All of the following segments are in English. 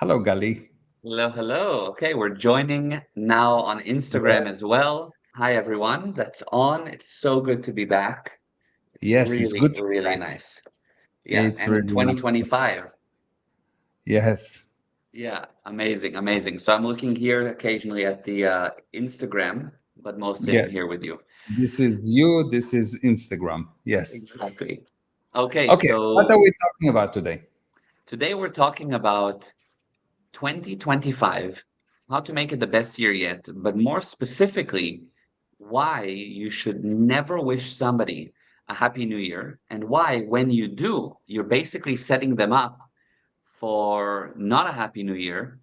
Hello, Gali. Hello, hello. Okay, we're joining now on Instagram Yeah. as well. Hi, everyone that's on. It's so good to be back. It's Yes, it's really, good to be really back. nice. Yeah, It's and in really nice. 2025. Yes. Yeah, amazing, amazing. So I'm looking here occasionally at the Instagram, but mostly I'm Yes. here with you. This is you. This is Instagram. Yes. Exactly. Okay, Okay. What are so we talking about today? today we're talking about 2025, how to make it the best year yet, but more specifically, why you should never wish somebody a happy new year, and why, when you do, you're basically setting them up for not a happy new year,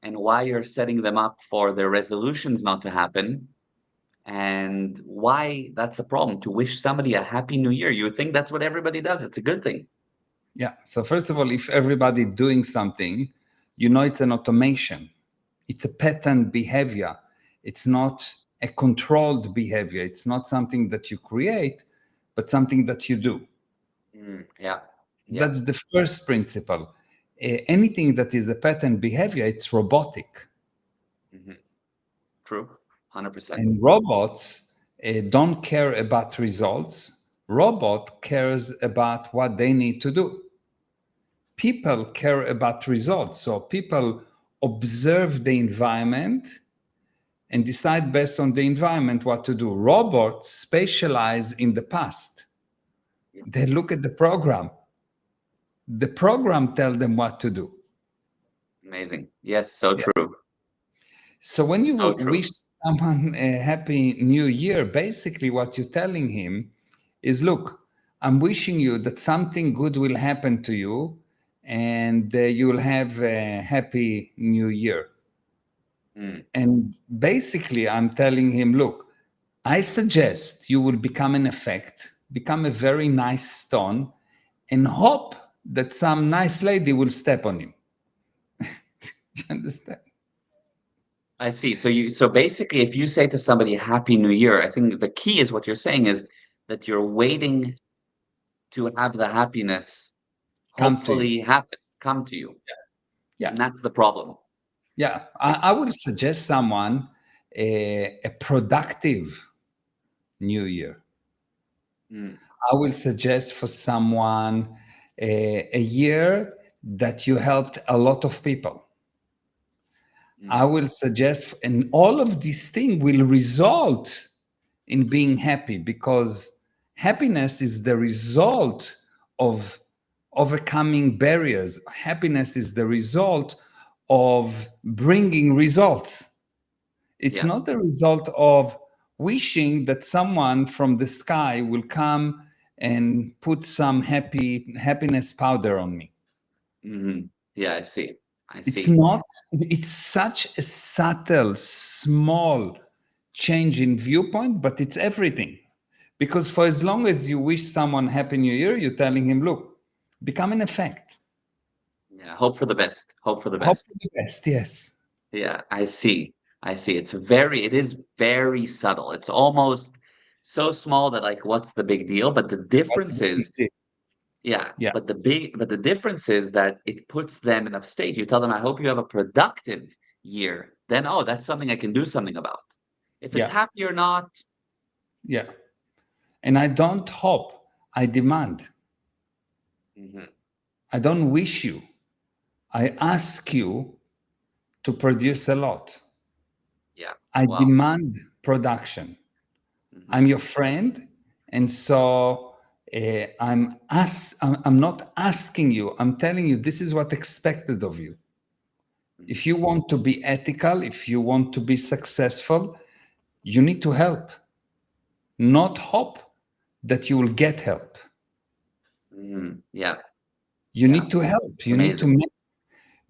and why you're setting them up for their resolutions not to happen, and why that's a problem to wish somebody a happy new year. You would think that's what everybody does. It's a good thing. Yeah. So first of all, if everybody doing something, you know it's an automation. It's a pattern behavior. It's not a controlled behavior. It's not something that you create, but something that you do. Yeah. Yeah. That's the first principle. Anything that is a pattern behavior, it's robotic. Mhm. True. 100%. And robots don't care about results. Robot cares about what they need to do. People care about results. So people observe the environment and decide based on the environment what to do. Robots specialize in the past. Yeah. They look at the program. The program tell them what to do. Amazing. Yes, so Yeah. true. So when you So true. wish someone a happy new year, basically what you're telling him is, look, I'm wishing you that something good will happen to you and you will have a happy new year. Mm. And basically I'm telling him, look, I suggest you will become an effect, become a very nice stone, and hope that some nice lady will step on you. Do you understand? I see. So basically if you say to somebody Happy New Year, I think the key is what you're saying is that you're waiting to have the happiness Come to you. hopefully happen, come to you. Yeah. And that's the problem. Yeah, It's I would suggest someone a productive new year. mm, I will suggest for someone a year that you helped a lot of people. I mm, will suggest, and all of these things will result in being happy because happiness is the result of overcoming barriers. Happiness is the result of bringing results. It's yeah, not the result of wishing that someone from the sky will come and put some happiness powder on me. mhm. Yeah, I see. I It's see. not, it's such a subtle, small change in viewpoint, but it's everything. Because for as long as you wish someone Happy New Year, you're telling him, look, become an effect. Yeah, hope for the best. Hope for the Hope best. for the best. Yes. Yeah, I see. I see. It is very subtle. It's almost so small that like, what's the big deal? But the That's difference the big is, deal. yeah, Yeah. but the difference is that it puts them in a state. You tell them, I hope you have a productive year. Then, oh, that's something I can do something about. If it's Yeah. happy or not, Yeah. And I don't hope, I demand. mhm, I don't wish you. I ask you to produce a lot. yeah, I wow. demand production. Mhm, I'm your friend, and so I'm not asking you. I'm telling you this is what expected of you. mhm, If you want to be ethical, if you want to be successful, you need to help, not hope that you will get help. yeah, You yeah, need to help. You need to amazing. make,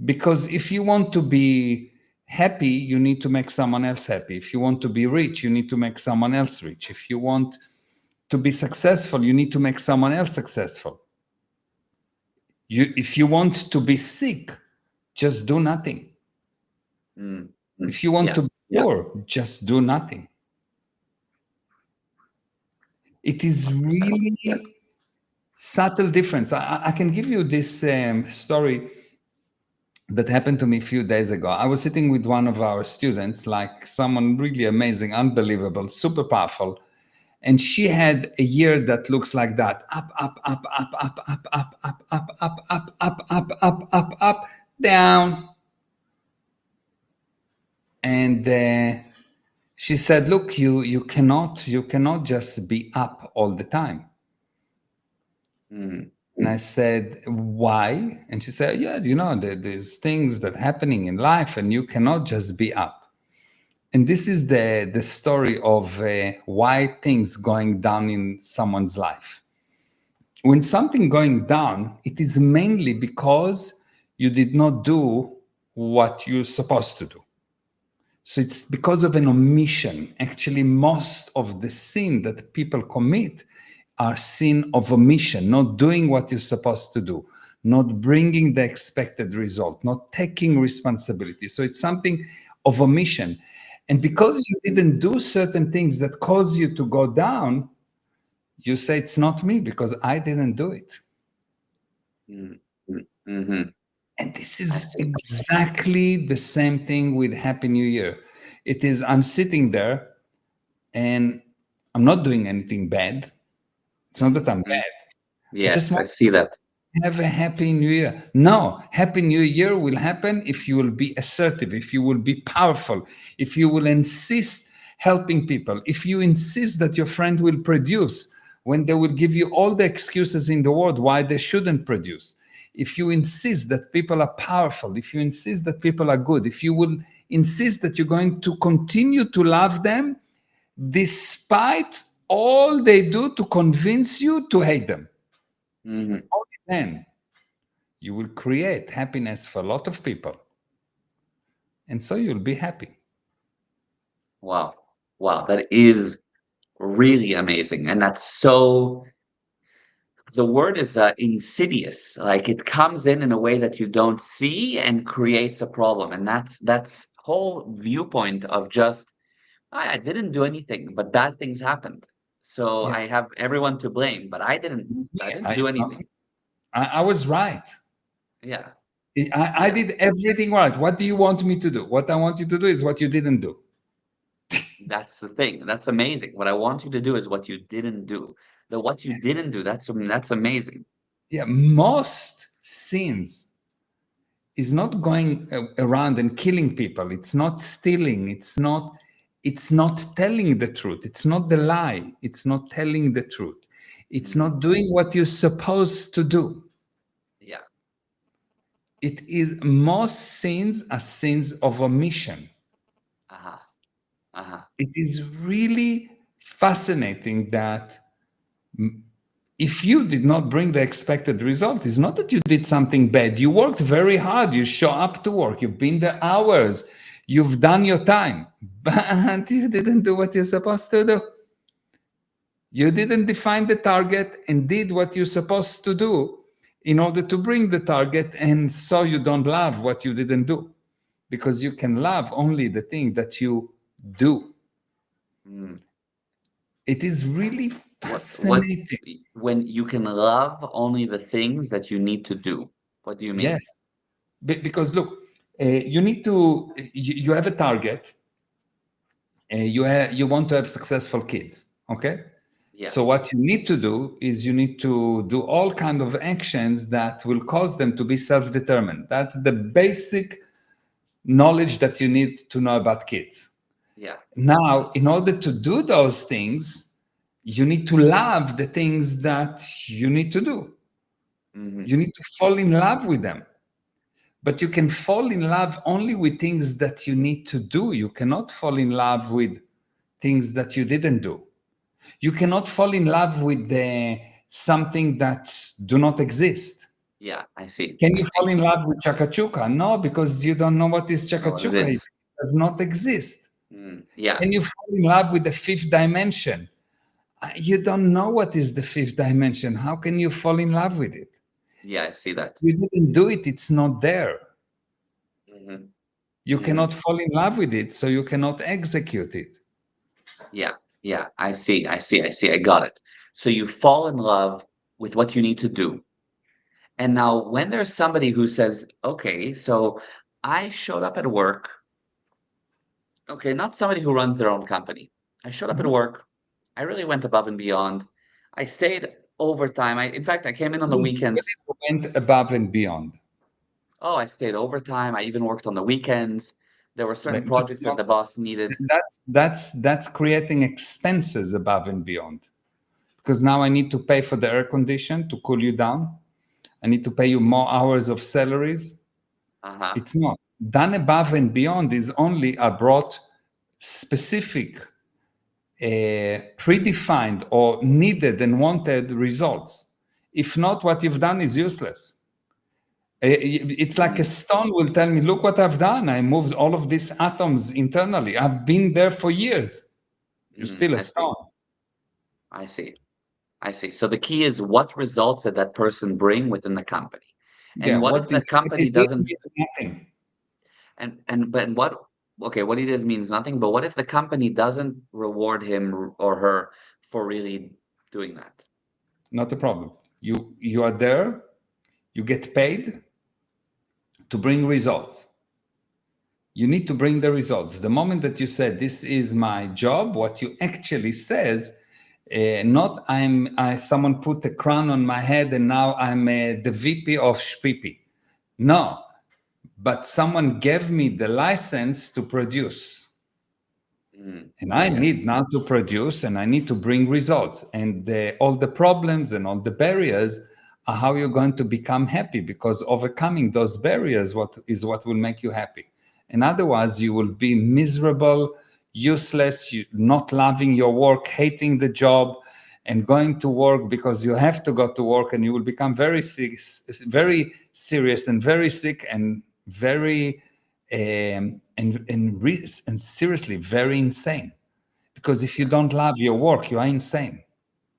because if you want to be happy, you need to make someone else happy. If you want to be rich, you need to make someone else rich. If you want to be successful, you need to make someone else successful. If you want to be sick, just do nothing. Mm, If you want yeah, to be yeah, poor, just do nothing. It is 100%. really subtle difference. I can give you this story. that happened to me a few days ago. I was sitting with one of our students, like someone really amazing, unbelievable, super powerful. And she had a year that looks like that: up, up, up, up, up, up, up, up, up, up, up, up, up, up, up, up, down. And she said, "Look, you cannot just be up all the time." Mm, And I said, "Why?" And she said, "Yeah, there's things that happening in life, and you cannot just be up." And this is the story of why things going down in someone's life. When something going down, it is mainly because you did not do what you're supposed to do. So it's because of an omission. Actually, most of the sin that people commit are sin of omission, not doing what you're supposed to do, not bringing the expected result, not taking responsibility. So it's something of omission. And because you didn't do certain things that cause you to go down, you say it's not me because I didn't do it. mm, mm-hmm. And this I is see. exactly the same thing with Happy New Year. It is, I'm sitting there and I'm not doing anything bad. It's not that I'm Mhm. bad. I just Yes, I want see that. have a happy new year. No, happy new year will happen if you will be assertive, if you will be powerful, if you will insist helping people, if you insist that your friend will produce when they will give you all the excuses in the world why they shouldn't produce. If you insist that people are powerful, if you insist that people are good, if you will insist that you're going to continue to love them despite all they do to convince you to hate them, Mhm. only then you will create happiness for a lot of people. And so you'll be happy. Wow. Wow, that is really amazing, and that's so the word is, insidious, like, it comes in a way that you don't see and creates a problem, and that's whole viewpoint of just, I didn't do anything, but bad things happened, so Yeah. I have everyone to blame, but I Yeah, didn't do it's not. anything." I was right. Yeah, I yeah, did everything right. What do you want me to do? What I want you to do is what you didn't do. that's the thing, that's amazing. What I want you to do is what you didn't do. The what you didn't do, that's amazing. Yeah, most sins is not going around and killing people. It's not stealing. It's not telling the truth. It's not the lie. It's not telling the truth. It's Mm, not doing what you're supposed to do. yeah, It is, most sins are sins of omission. uh-huh, uh-huh, It is really fascinating that if you did not bring the expected result, it's not that you did something bad. You worked very hard. You show up to work. You've been there hours. You've done your time, but you didn't do what you're supposed to do. You didn't define the target and did what you're supposed to do in order to bring the target, and so you don't love what you didn't do, because you can love only the thing that you do. mm. It is really What fascinating. when you can love only the things that you need to do. What do you mean? Yes. Because look, you need to, you have a target, you want to have successful kids, okay? Yeah, So what you need to do is you need to do all kind of actions that will cause them to be self-determined. That's the basic knowledge that you need to know about kids. yeah. Now, in order to do those things, you need to love the things that you need to do. Mhm. You need to fall in love with them. But you can fall in love only with things that you need to do. You cannot fall in love with things that you didn't do. You cannot fall in love with something that do not exist. Yeah, I see, Can I you fall see. in love with chakachuka? No, because you don't know what is Know what it chakachuka. It is. does not exist. Yeah, Can you fall in love with the fifth dimension? You don't know what is the fifth dimension. How can you fall in love with it? yeah, I see that. You didn't do it. It's not there. Mhm, You mhm. cannot fall in love with it, so you cannot execute it. Yeah, yeah, I see, I see, I see, I got it. So you fall in love with what you need to do, And now when there's somebody who says, okay, so I showed up at work, okay, not somebody who runs their own company. I showed up at Mhm. work. I really went above and beyond. I stayed overtime. In fact, I came in on the What weekends. is went above and beyond? Oh, I stayed overtime. I even worked on the weekends. There were certain That's projects that not. the boss needed. That's creating expenses above and beyond. Because now I need to pay for the air condition to cool you down. I need to pay you more hours of salaries. Uh-huh. It's not. Done above and beyond is only I brought specific, predefined, or needed and wanted results. If not, what you've done is useless. It's like a Mm, stone will tell me, look what I've done. I moved all of these atoms internally. I've been there for years. You're still a I see. stone. I see. I see. So the key is what results did that person bring within the company? Yeah, And what if that what they company did doesn't is nothing. and but what okay, what he did means nothing, but what if the company doesn't reward him or her for really doing that? Not a problem. You are there, you get paid to bring results. You need to bring the results. The moment that you said this is my job, what you actually says, not someone put a crown on my head and now I'm the VP of Shpipi. No, but someone gave me the license to produce. Mm, And I yeah, need now to produce and I need to bring results. And all the problems and all the barriers are how you're going to become happy, because overcoming those barriers what will make you happy. And otherwise, you will be miserable, useless, not loving your work, hating the job, and going to work because you have to go to work, and you will become very sick, very serious, and very sick, and very and seriously very insane. Because if you yeah. don't love your work, you are insane.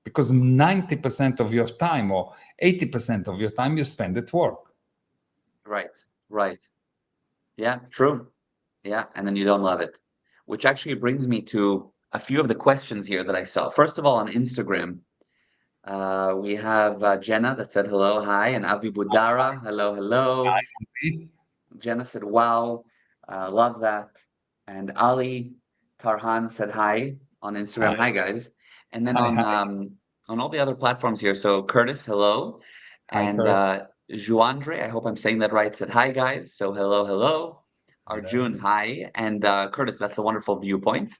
Because 90% of your time or 80% of your time you spend at work. Right. Right. Yeah, true. Yeah, and then you don't love it. Which actually brings me to a few of the questions here that I saw. First of all, on Instagram, we have Jenna that said hello, hi, and Avi Budara, hello, hello. Jenna said, wow, love that. And Ali Tarhan said hi on Hi, Instagram. Hi, guys. And then hi, hi, on all the other platforms here. So Curtis, hello. hi, And Curtis. Juandre, I hope I'm saying that right, said hi, guys. So hello, hello. Arjun, Hello. hi. And Curtis, that's a wonderful viewpoint.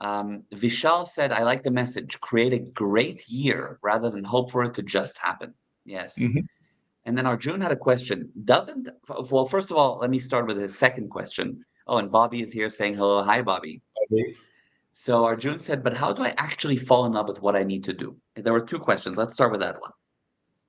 Vishal said, I like the message. Create a great year rather than hope for it to just happen. Yes. Mhm. And then Arjun had a question. Well, first of all, let me start with his second question. Oh, and Bobby is here saying hello. Hi, Bobby. Okay. So Arjun said, but how do I actually fall in love with what I need to do? There were two questions. Let's start with that one.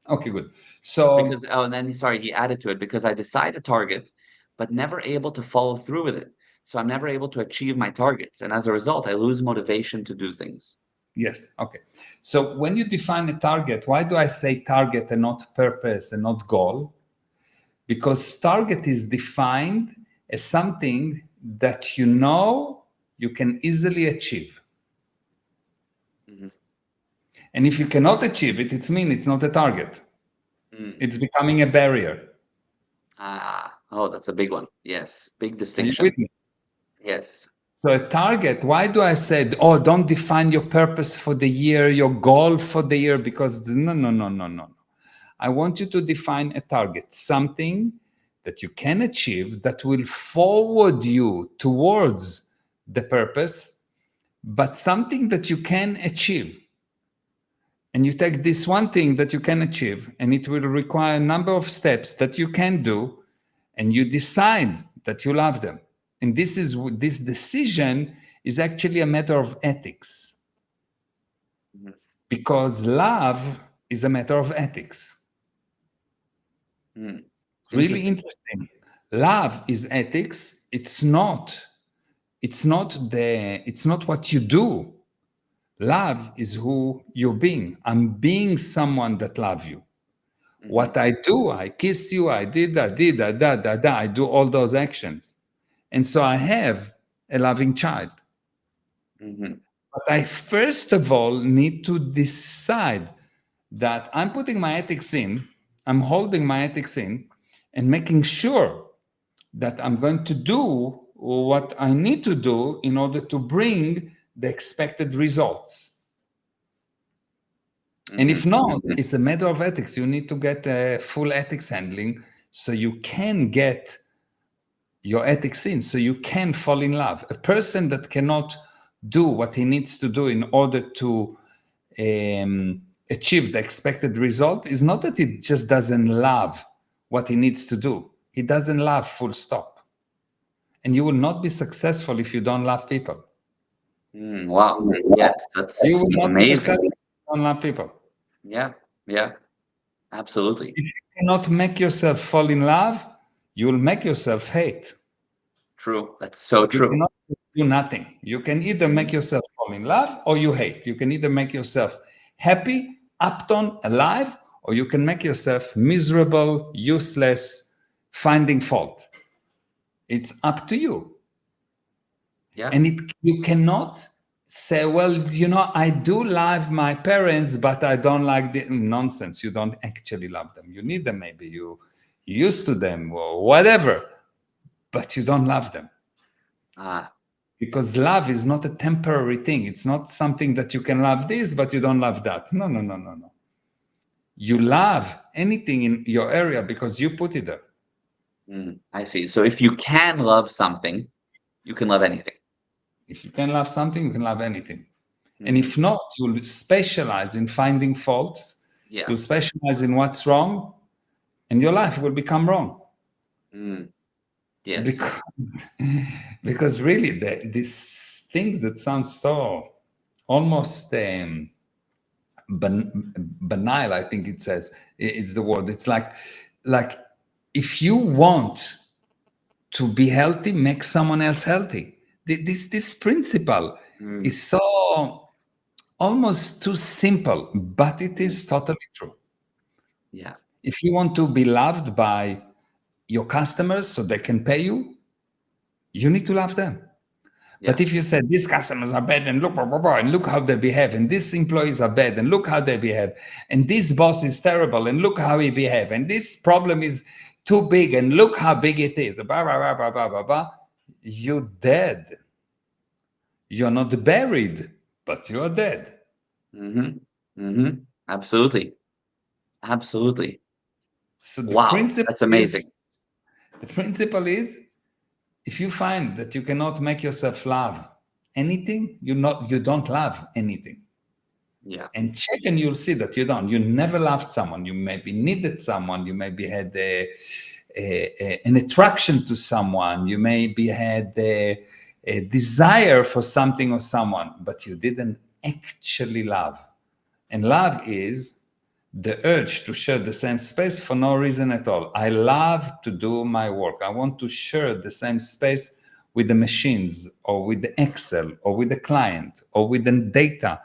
Okay, good. So, Because, oh, and then sorry, he added to it because I decide a target, but never able to follow through with it. So I'm never able to achieve my targets. And as a result, I lose motivation to do things. yes, okay. So, when you define a target, why do I say target and not purpose and not goal? Because target is defined as something that you know you can easily achieve. Mhm. And if you cannot achieve it, it means it's not a target. Mm. It's becoming a barrier. Oh, that's a big one. Yes, big Are you with distinction. me? Yes. So a target, why do I say, oh, don't define your purpose for the year, your goal for the year? Because no, no, no, no, no. I want you to define a target, something that you can achieve that will forward you towards the purpose, but something that you can achieve. And you take this one thing that you can achieve, and it will require a number of steps that you can do, and you decide that you love them. And this decision is actually a matter of ethics, Mhm. because love is a matter of ethics. Mm. It's really Interesting. interesting. Love is ethics. It's not what you do. Love is who you're being. I'm being someone that love you. What Mhm. I do, I kiss you, I did, I do all those actions. And so I have a loving child. Mhm. But I first of all need to decide that I'm putting my ethics in. I'm holding my ethics in and making sure that I'm going to do what I need to do in order to bring the expected results. And if not, it's a matter of ethics. You need to get a full ethics handling so you can get your ethics in, so you can fall in love. A person that cannot do what he needs to do in order to achieve the expected result is not that he just doesn't love what he needs to do. He doesn't love, full stop. And you will not be successful if you don't love people. Wow. Yes, You that's will not be amazing. successful if you don't love people. Yeah, yeah, absolutely. If you cannot make yourself fall in love, you will make yourself hate. True. That's so You true. cannot do nothing. You can either make yourself fall in love or you hate. You can either make yourself happy, upton, alive, or you can make yourself miserable, useless, finding fault. It's up to you. Yeah. And you cannot say, well, I do love my parents, but I don't like the nonsense. You don't actually love them. You need them, maybe you're used to them or whatever, but you don't love them. Ah, Because love is not a temporary thing. It's not something that you can love this, but you don't love that. No, no, no, no, no. You love anything in your area because you put it there. I see. So if you can love something, you can love anything. If you can love something, you can love anything. And Mhm. if not, you'll specialize in finding faults. Yeah. You'll specialize in what's wrong, and your life will become wrong. Yes. Because, because really, these things that sound so almost banal, I think it says, it's the word. It's like if you want to be healthy, make someone else healthy. This principle Mm, is so almost too simple, but it is totally true. yeah. If you want to be loved by your customers so they can pay you, you need to love them. Yeah. But if you said these customers are bad and look, blah, blah, blah, and look how they behave, and these employees are bad and look how they behave, and this boss is terrible and look how he behave, and this problem is too big and look how big it is, blah, blah, blah, blah, blah, blah, blah, you're dead. You're not buried, but you're dead. Mhm. Mhm. Absolutely. Absolutely. So Wow, that's amazing. the principle is, if you find that you cannot make yourself love anything, you don't love anything. Yeah. And check and you'll see that you never loved someone. You maybe needed someone. You maybe had an attraction to someone. You maybe had a desire for something or someone, but you didn't actually love. And love is the urge to share the same space for no reason at all. I love to do my work. I want to share the same space with the machines or with the Excel or with the client or with the data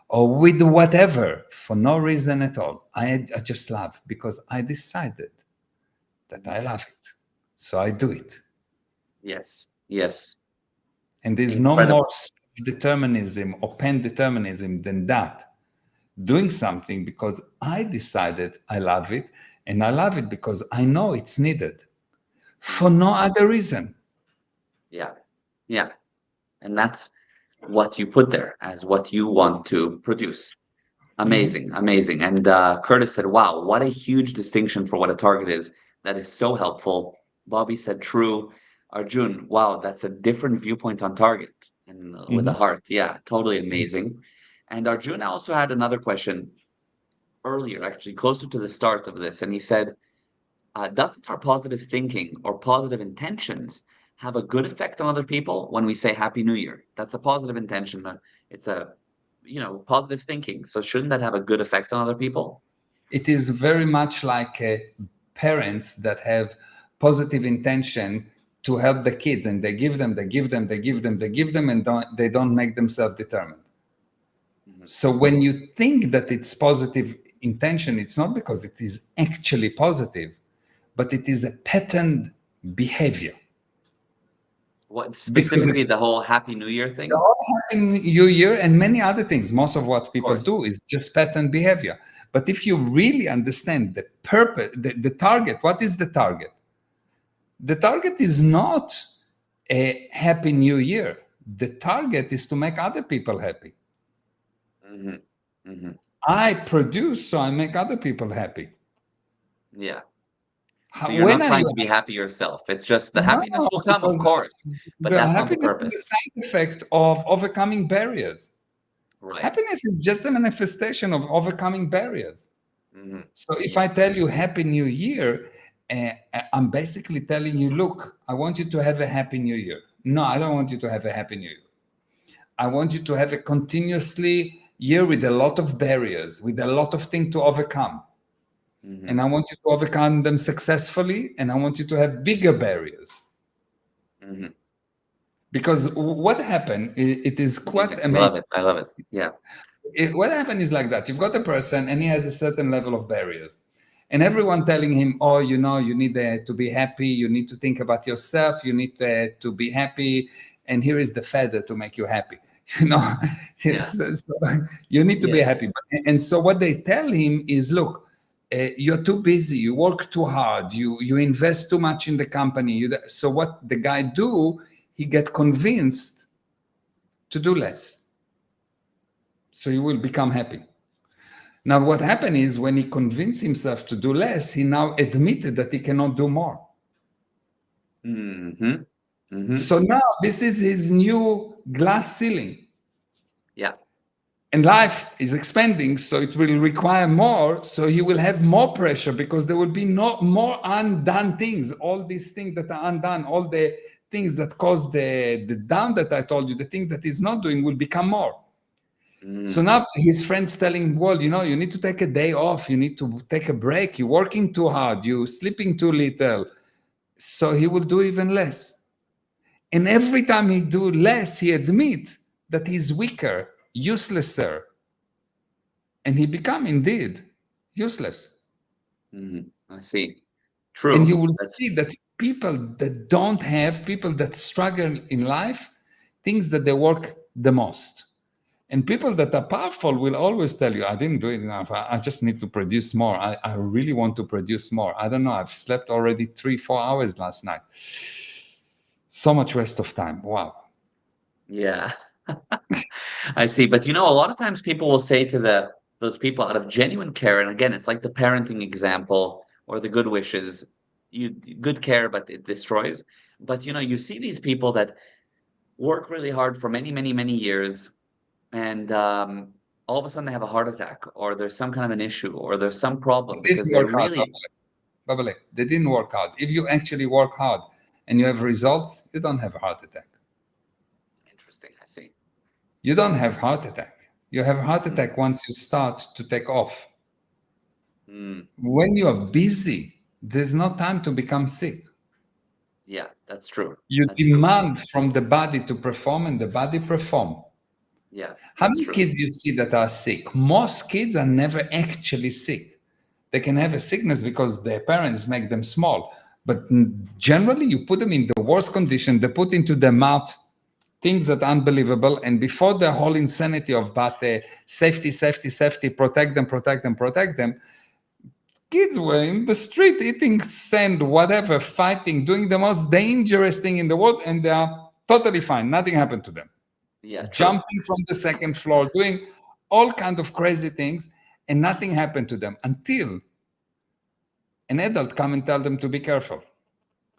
or with whatever for no reason at all. I just love because I decided that I love it. So I do it. Yes. Yes. And there's no more Incredible. determinism or pan-determinism than that. Doing something because I decided I love it, and I love it because I know it's needed for no other reason. Yeah. Yeah. And that's what you put there as what you want to produce. Mhm. Amazing, amazing. And Curtis said, wow, what a huge distinction for what a target is. That is so helpful. Bobby said, true. Arjun, wow, that's a different viewpoint on target and with a Mhm. heart. Yeah, totally amazing. And Arjun also had another question earlier, actually, closer to the start of this. And he said, doesn't our positive thinking or positive intentions have a good effect on other people when we say Happy New Year? That's a positive intention. It's a, positive thinking. So shouldn't that have a good effect on other people? It is very much like parents that have positive intention to help the kids, and they give them, and they don't make themselves determined. Mhm. So when you think that it's positive intention, it's not because it is actually positive, but it is a patterned behavior. What because specifically the whole Happy New Year the thing? whole Happy New Year and many other things. Most of what Of people course. do is just pattern behavior. But if you really understand the purpose, the target, what is the target? The target is not a Happy New Year. The target is to make other people happy. Hmm. Hmm. I produce, so I make other people happy. Yeah. So you're When not are you trying to be happy yourself. It's just the No, happiness will come, of because course, but the that's not the happiness is the purpose. side effect of overcoming barriers. Right. Happiness is just a manifestation of overcoming barriers. Hmm. So if Hmm. I tell you Happy New Year, I'm basically telling you, look, I want you to have a Happy New Year. No, I don't want you to have a Happy New Year. I want you to have a continuously year with a lot of barriers, with a lot of things to overcome. Hmm. And I want you to overcome them successfully, and I want you to have bigger barriers. Hmm. Because what happened, it is quite Amazing. I love amazing. it. I love it. Yeah. What happened is like that. You've got a person and he has a certain level of barriers. And everyone telling him, oh, you need to be happy. You need to think about yourself. You need to be happy. And here is the feather to make you happy. You know, Yeah. so you need to be Yes. happy. And so what they tell him is, look, you're too busy. You work too hard. You invest too much in the company. So what the guy do? He get convinced to do less. So he will become happy. Now, what happened is when he convinced himself to do less, he now admitted that he cannot do more. Hmm. Hmm. So now this is his new glass ceiling. Yeah. And life is expanding, so it will require more. So he will have more pressure because there will be no more undone things. All these things that are undone, all the things that cause the down that I told you, the thing that he's not doing will become more. So Mm. now his friends telling him, well, you need to take a day off. You need to take a break. You're working too hard. You're sleeping too little. So he will do even less. And every time he do less, he admit that he's weaker, uselesser, and he become indeed useless. Hmm. I see. And you True. will That's see that people that struggle in life, things that they work the most. And people that are powerful will always tell you, I didn't do it enough. I just need to produce more. I really want to produce more. I don't know. I've slept already 3, 4 hours last night. So much waste of time. Wow. yeah. I see. But a lot of times people will say to those people out of genuine care, and again, it's like the parenting example or the good wishes. You good care, but it destroys. But you see these people that work really hard for many, many, many years, and all of a sudden they have a heart attack, or there's some kind of an issue, or there's some problem They didn't because they work hard, really Babale. They didn't work hard. If you actually work hard and you have results, you don't have a heart attack. interesting. I see. You don't have heart attack. You have heart Mm, attack once you start to take off. mm, When you are busy, there's no time to become sick. yeah, that's true. You That's true. demand from the body to perform, and the body perform. Yeah, How that's many true. kids you see that are sick? Most kids are never actually sick. They can have a sickness because their parents make them small. But generally, you put them in the worst condition. They put into their mouth things that are unbelievable. And before the whole insanity of but safety, safety, safety, protect them, protect them, protect them, kids were in the street eating sand, whatever, fighting, doing the most dangerous thing in the world, and they are totally fine. Nothing happened to them. Yeah, true. Jumping from the second floor, doing all kind of crazy things, and nothing happened to them until an adult come and tell them to be careful.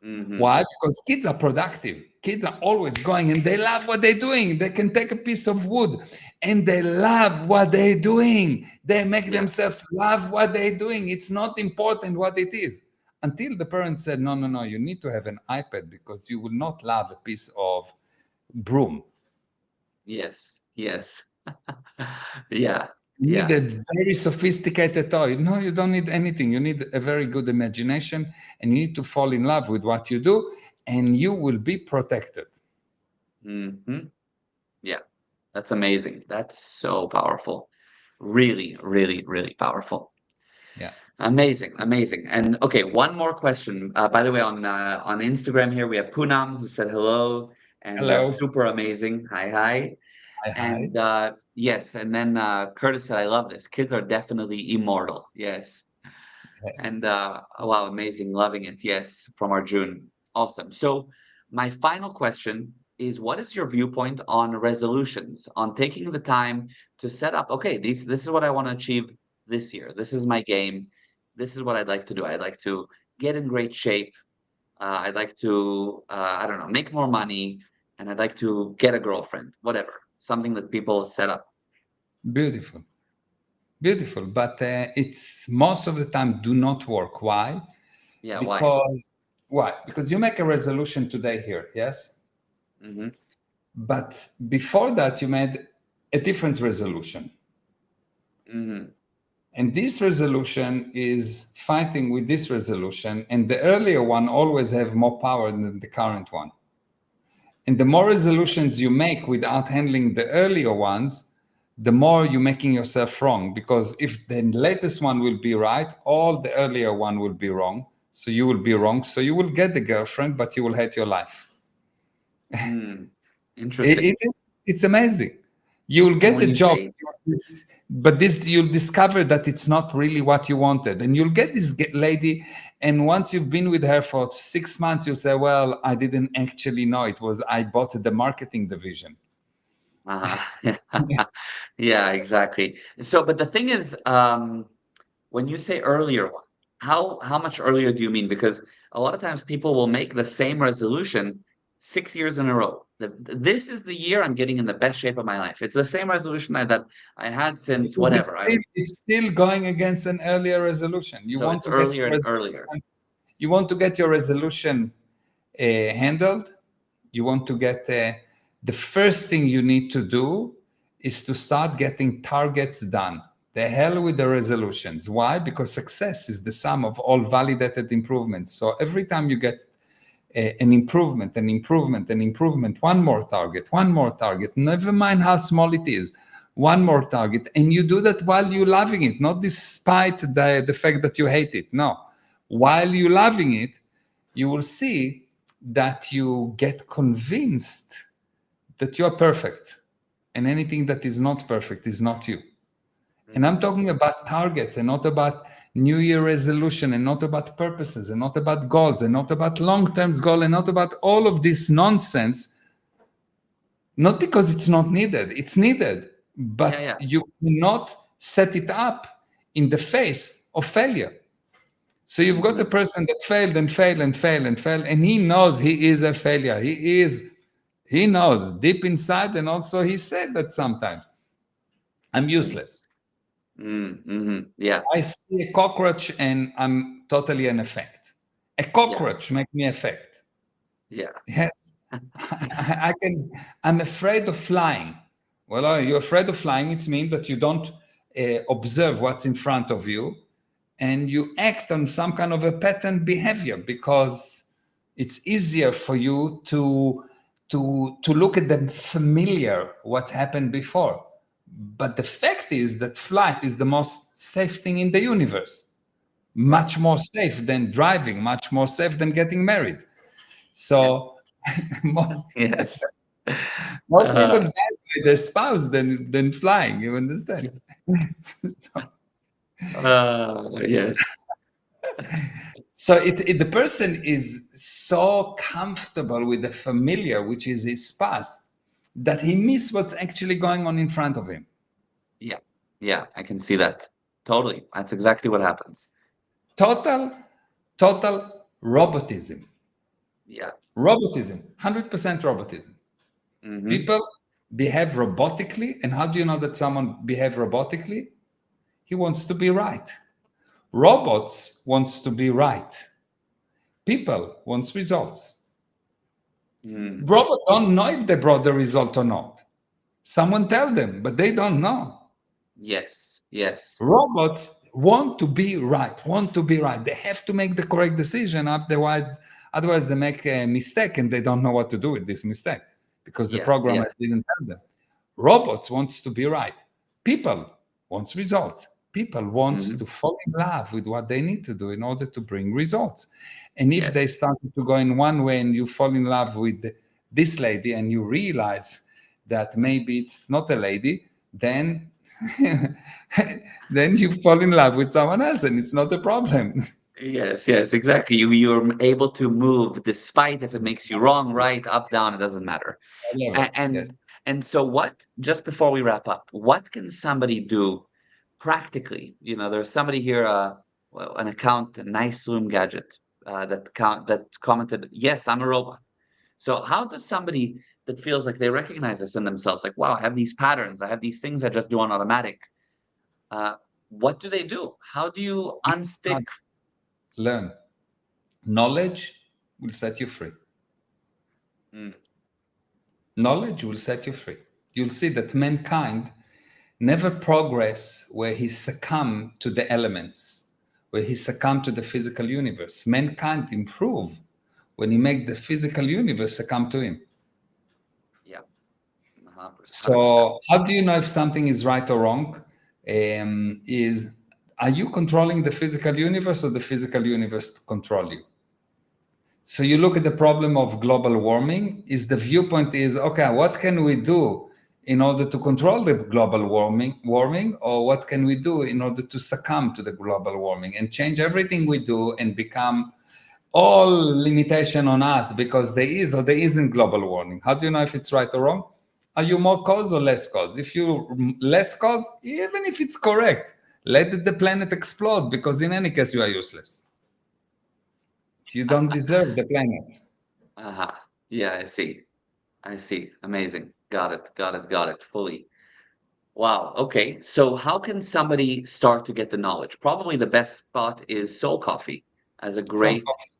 Hmm. Why? Because kids are productive. Kids are always going and they love what they're doing. They can take a piece of wood and they love what they're doing. They make Yeah. themselves love what they're doing. It's not important what it is. Until the parents said, no, no, no, you need to have an iPad because you will not love a piece of broom. Yes. Yes. Yeah. You need Yeah. a very sophisticated toy. No, you don't need anything. You need a very good imagination and you need to fall in love with what you do and you will be protected. Hmm. Yeah. That's amazing. That's so powerful. Really, really, really powerful. Yeah. Amazing, amazing. And okay, one more question. By the way, on Instagram here we have Poonam who said hello. and Hello. super amazing. Hi, hi. Hi, hi. And yes, and then Curtis said, I love this. Kids are definitely immortal. Yes. Yes. And wow, amazing. Loving it. Yes, from Arjun. Awesome. So, my final question is, what is your viewpoint on resolutions, on taking the time to set up, okay, this is what I want to achieve this year. This is my game. This is what I'd like to do. I'd like to get in great shape. I'd like to, I don't know, make more money, and I'd like to get a girlfriend, whatever, something that people set up. Beautiful. Beautiful. But it's most of the time do not work. Why? Yeah, why? Because why? Because you make a resolution today here, yes? Hmm. But before that, you made a different resolution. Hmm. And this resolution is fighting with this resolution. And the earlier one always have more power than the current one. And the more resolutions you make without handling the earlier ones, the more you're making yourself wrong. Because if the latest one will be right, all the earlier one will be wrong. So you will be wrong. So you will get the girlfriend, but you will hate your life. Mm. It, Interesting. it is, it's amazing. You will And get when the you job, say, but this you'll discover that it's not really what you wanted, and you'll get this lady. And once you've been with her for 6 months, you'll say, "Well, I didn't actually know it was I bought the marketing division." uh, yeah, exactly. So, but the thing is, when you say earlier one, how much earlier do you mean? Because a lot of times people will make the same resolution 6 years in a row. This is the year I'm getting in the best shape of my life. It's the same resolution that I had since Because whatever. I it's still going against an earlier resolution. You So want it's to get earlier your and earlier. resolution, you want to get your resolution handled. You want to get the first thing you need to do is to start getting targets done. The hell with the resolutions. Why? Because success is the sum of all validated improvements. So every time you get an improvement, an improvement, an improvement, one more target, never mind how small it is, one more target. And you do that while you're loving it, not despite the fact that you hate it. No, while you're loving it, you will see that you get convinced that you are perfect, and anything that is not perfect is not you. And I'm Mhm. talking about targets and not about New Year resolution and not about purposes and not about goals and not about long-term goal and not about all of this nonsense. Not because it's not needed, it's needed, Yeah, but yeah. you cannot set it up in the face of failure. So you've got a Mhm. person that failed and failed and failed and failed, and he knows he is a failure. He knows deep inside, and also he said that sometimes I'm useless. Mm, mhm. Yeah, I see a cockroach and I'm totally an effect. A yeah, cockroach make me effect. yeah. Yes, I can. I'm afraid of flying. Well, are you afraid of flying? It means that you don't observe what's in front of you, and you act on some kind of a pattern behavior because it's easier for you to look at the familiar what's happened before. But the fact is that flight is the most safe thing in the universe, Right. much more safe than driving, much more safe than getting married. Yeah. So more, Yes. more people Uh, die by their spouse than flying. You understand? so yes. so the person is so comfortable with the familiar, which is his past, that he miss what's actually going on in front of him. Yeah. Yeah, I can see that. Totally. That's exactly what happens. Total, total robotism. Yeah. Robotism, 100% robotism. Mhm. People behave robotically. And how do you know that someone behave robotically? He wants to be right. Robots wants to be right. People wants results. Mm. Robots don't know if they brought the result or not. Someone tell them, but they don't know. Yes. Yes. Robots want to be right, want to be right. They have to make the correct decision. Otherwise they make a mistake and they don't know what to do with this mistake because the Yeah. Yeah. programmer didn't tell them. Robots wants to be right. People wants results. People wants Mhm. to fall in love with what they need to do in order to bring results. And if Yes. they started to go in one way and you fall in love with this lady, and you realize that maybe it's not a lady, then then you fall in love with someone else, and it's not a problem. Yes, yes, exactly. You're able to move despite if it makes you wrong, right, up, down, it doesn't matter. Whatever. A- Yes. and so what, just before we wrap up, what can somebody do practically? There's somebody here, well, an account, a nice room gadget, that commented, yes, I'm a robot. So how does somebody that feels like they recognize this in themselves, like, wow, I have these patterns, I have these things I just do on automatic. Uh, what do they do? How do you You unstick? start, learn. Knowledge will set you free. Mm, Knowledge will set you free. You'll see that mankind never progress where he succumb to the elements, where he succumb to the physical universe. Mankind improve when he make the physical universe succumb to him. yeah, 100%. So how do you know if something is right or wrong? Is Are you controlling the physical universe, or the physical universe control you? So you look at the problem of global warming, is the viewpoint is, okay, what can we do in order to control the global warming, or what can we do in order to succumb to the global warming and change everything we do and become all limitation on us because there is or there isn't global warming? How do you know if it's right or wrong? Are you more cause or less cause? If you less cause, even if it's correct, let the planet explode, because in any case you are useless. You don't deserve the planet. Uh-huh. Yeah, I see. I see. Amazing. Got it. Got it. Got it. Fully. Wow. Okay. So how can somebody start to get the knowledge? Probably the best spot is Soul Coffee as a Soul great, coffee.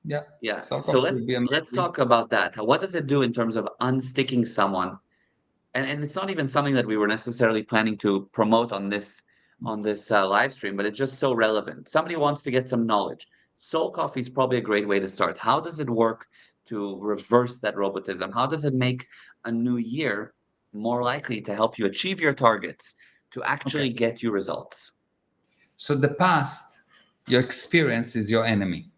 Yeah. yeah. Soul So coffee let's would be let's amazing. talk about that. What does it do in terms of unsticking someone? And it's not even something that we were necessarily planning to promote on this live stream, but it's just so relevant. Somebody wants to get some knowledge. Soul Coffee is probably a great way to start. How does it work to reverse that robotism? How does it make a new year more likely to help you achieve your targets, to Okay. actually get you results? So the past, your experience is your enemy.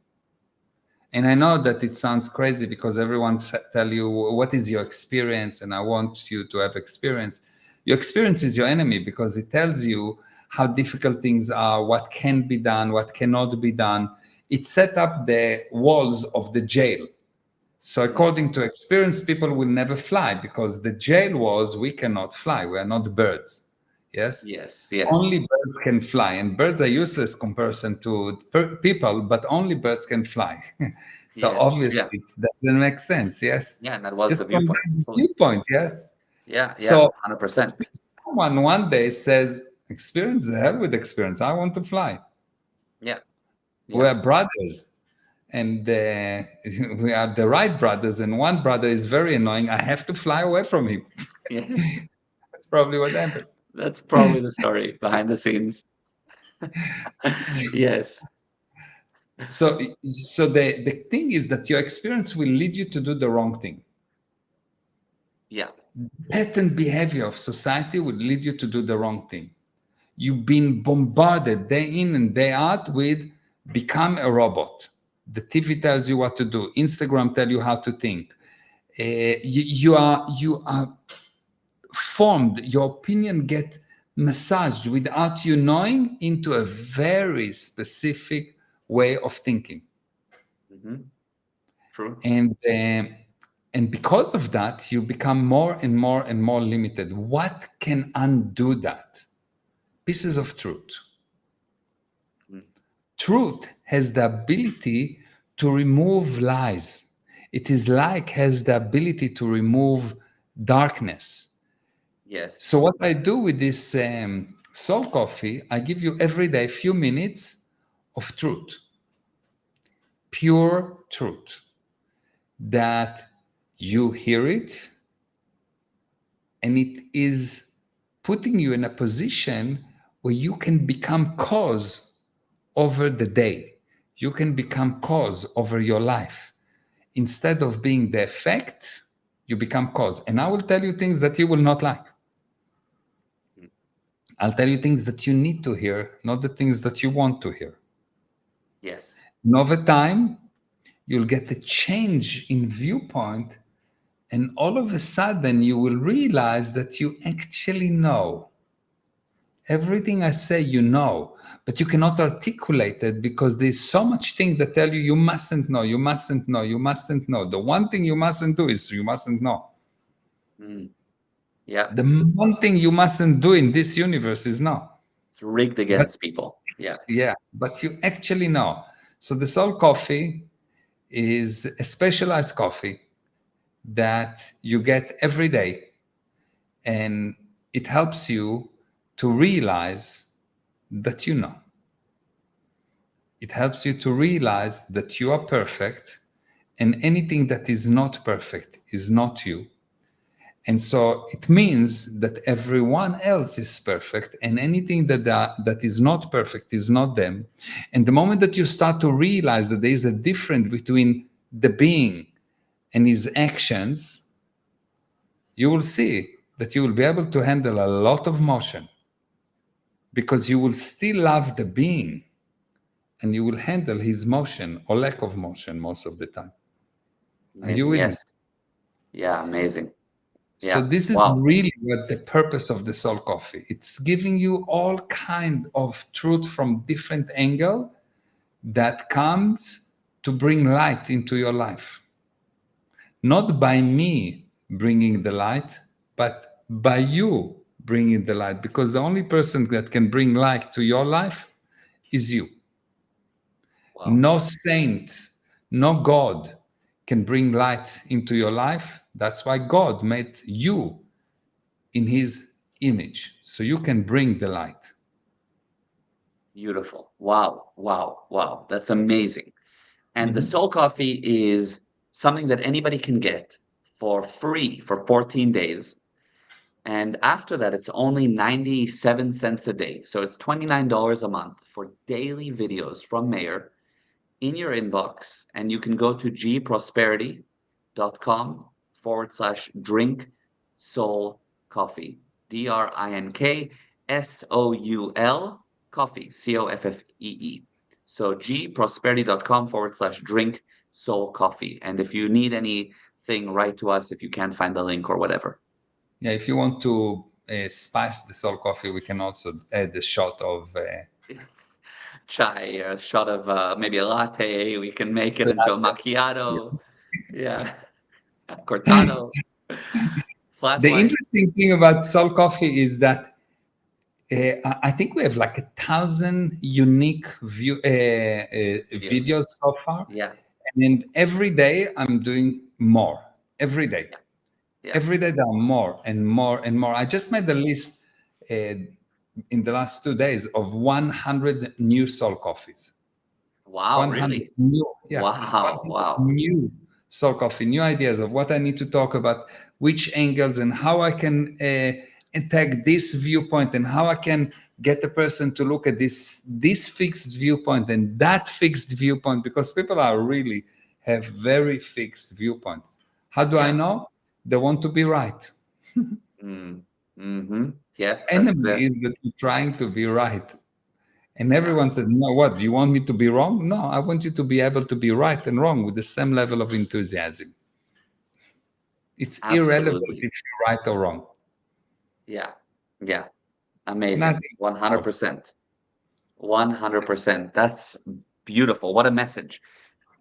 And I know that it sounds crazy because everyone tell you what is your experience, and I want you to have experience. Your experience is your enemy because it tells you how difficult things are, what can be done, what cannot be done. It set up the walls of the jail. So Mm. according to experience, people will never fly because the jail was, we cannot fly. We are not birds. Yes. Yes, yes, Only birds can fly, and birds are useless comparison to people, but only birds can fly. So yes, yeah, obviously it doesn't make sense. Yes. yeah. And that was the Just from viewpoint. that Fully. viewpoint. Yes. Yeah, yeah, So if 100%. someone one day says, experience, the hell with experience, I want to fly. Yeah, We yeah, are brothers, and we are the right brothers, and one brother is very annoying. I have to fly away from him. yes. That's probably what happened. That's probably the story behind the scenes. Yes. So the thing is that your experience will lead you to do the wrong thing. Yeah. Pattern behavior of society would lead you to do the wrong thing. You've been bombarded day in and day out with become a robot. The TV tells you what to do. Instagram tell you how to think. You are formed. Your opinion get massaged without you knowing into a very specific way of thinking. Mhm. True. And because of that, you become more and more and more limited. What can undo that? Pieces of truth. Mm. Truth has the ability to remove lies. It is like has the ability to remove darkness. Yes. So what I do with this soul coffee, I give you every day a few minutes of truth, pure truth, that you hear it, and it is putting you in a position where you can become cause over the day. You can become cause over your life. Instead of being the effect, you become cause. And I will tell you things that you will not like. Mm. I'll tell you things that you need to hear, not the things that you want to hear. Yes. And over time, you'll get a change in viewpoint And all of a sudden, you will realize that you actually know. Everything I say, you know, but you cannot articulate it because there's so much thing that tell you you mustn't know, you mustn't know, you mustn't know. The one thing you mustn't do is you mustn't know. Mm. Yeah. The one thing you mustn't do in this universe is know. It's rigged But against people. Yeah. yeah, but you actually know. So the soul coffee is a specialized coffee that you get every day, and it helps you to realize that you know. It helps you to realize that you are perfect, and anything that is not perfect is not you. And so it means that everyone else is perfect, and anything that is not perfect is not them. And the moment that you start to realize that there is a difference between the being and his actions, you will see that you will be able to handle a lot of motion because you will still love the being and you will handle his motion or lack of motion most of the time. Are you Amazing. with me? Yes. Yeah. Amazing. So Yeah. this is Wow. really what the purpose of the soul coffee. It's giving you all kind of truth from different angle that comes to bring light into your life. Not by me bringing the light, but by you bringing the light, because the only person that can bring light to your life is you. Wow. No saint, no God can bring light into your life. That's why God made you in his image, so you can bring the light. Beautiful. Wow. Wow. Wow. That's amazing. And the Mhm. Soul Coffee is something that anybody can get for free for 14 days. And after that, it's only 97 cents a day. So it's $29 a month for daily videos from Mayor in your inbox. And you can go to gprosperity.com/drink soul coffee. DRINKSOUL coffee, COFFEE. So gprosperity.com/drink soul coffee. And if you need anything, write to us if you can't find the link or whatever. Yeah, if you want to spice the soul coffee, we can also add a shot of Chai, a shot of maybe a latte. We can make it into a latte. macchiato. Yeah. Cortado, flat The white. interesting thing about soul coffee is that I think we have like 1,000 unique Videos. videos so far, Yeah, and every day I'm doing more. Every day, yeah, yeah. every day there are more and more and more. I just made a list in the last 2 days of 100 new soul coffees. Wow, 100 really? new, yeah, Wow, 100 wow. new soul coffee, new ideas of what I need to talk about, which angles, and how I can attack this viewpoint, and how I can get a person to look at this fixed viewpoint and that fixed viewpoint, because people are really have very fixed viewpoint. How do I Yeah. know? They want to be right. Mm, mm-hmm. Yes, that's Enemy the, is that you're trying to be right. And yeah, everyone says, no, what? Do you want me to be wrong? No, I want you to be able to be right and wrong with the same level of enthusiasm. It's irrelevant if absolutely. you're right or wrong. Yeah, yeah. Amazing. Nothing counts. 100%. 100%. That's beautiful. What a message.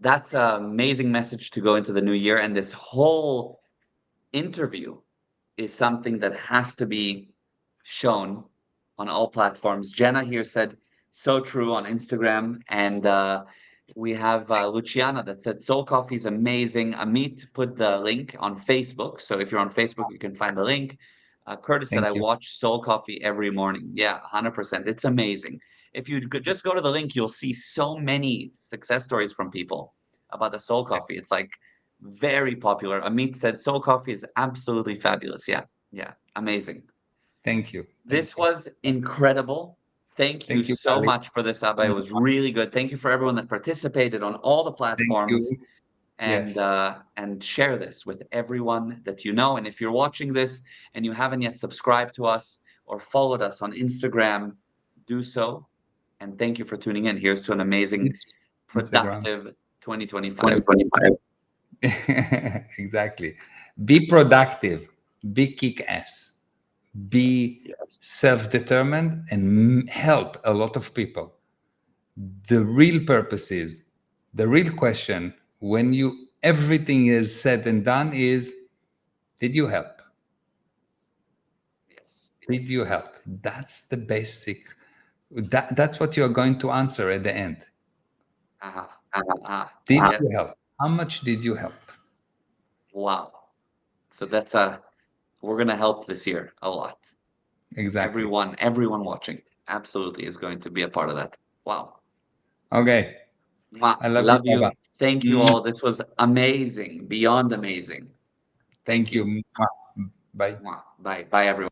That's an amazing message to go into the new year. And this whole interview is something that has to be shown on all platforms. Jenna here said, so true on Instagram. And we have Luciana that said, Soul Coffee is amazing. Amit put the link on Facebook. So if you're on Facebook, you can find the link. Curtis said, I Thank you. watch Soul Coffee every morning. Yeah, 100%. It's amazing. If you could just go to the link, you'll see so many success stories from people about the Soul Coffee. It's like very popular. Amit said, Soul Coffee is absolutely fabulous. Yeah, yeah, amazing. Thank you. This Thank you. was incredible. Thank you Thank you, so Ali. much for this, Abba. It was really good. Thank you for everyone that participated on all the Thank platforms you. Yes. and share this with everyone that you know. And if you're watching this and you haven't yet subscribed to us or followed us on Instagram, do so. And thank you for tuning in. Here's to an amazing, Instagram. productive 2025. 2025. Exactly. Be productive, be kick ass, Yes, be yes. self determined, and help a lot of people. The real purpose is, the real question when you everything is said and done is, did you help? Yes, Did yes. you help? That's the basic. That's what you are going to answer at the end. Uh-huh. Did Yeah. you help? How much did you help? Wow. So that's we're gonna help this year a lot. Exactly. Everyone watching absolutely is going to be a part of that. Wow. Okay. Mwah. I love you, Love Baba. you. Thank you Mm, all. This was amazing, beyond amazing. Thank thank you. you. Bye. Mwah. Bye. Bye, everyone.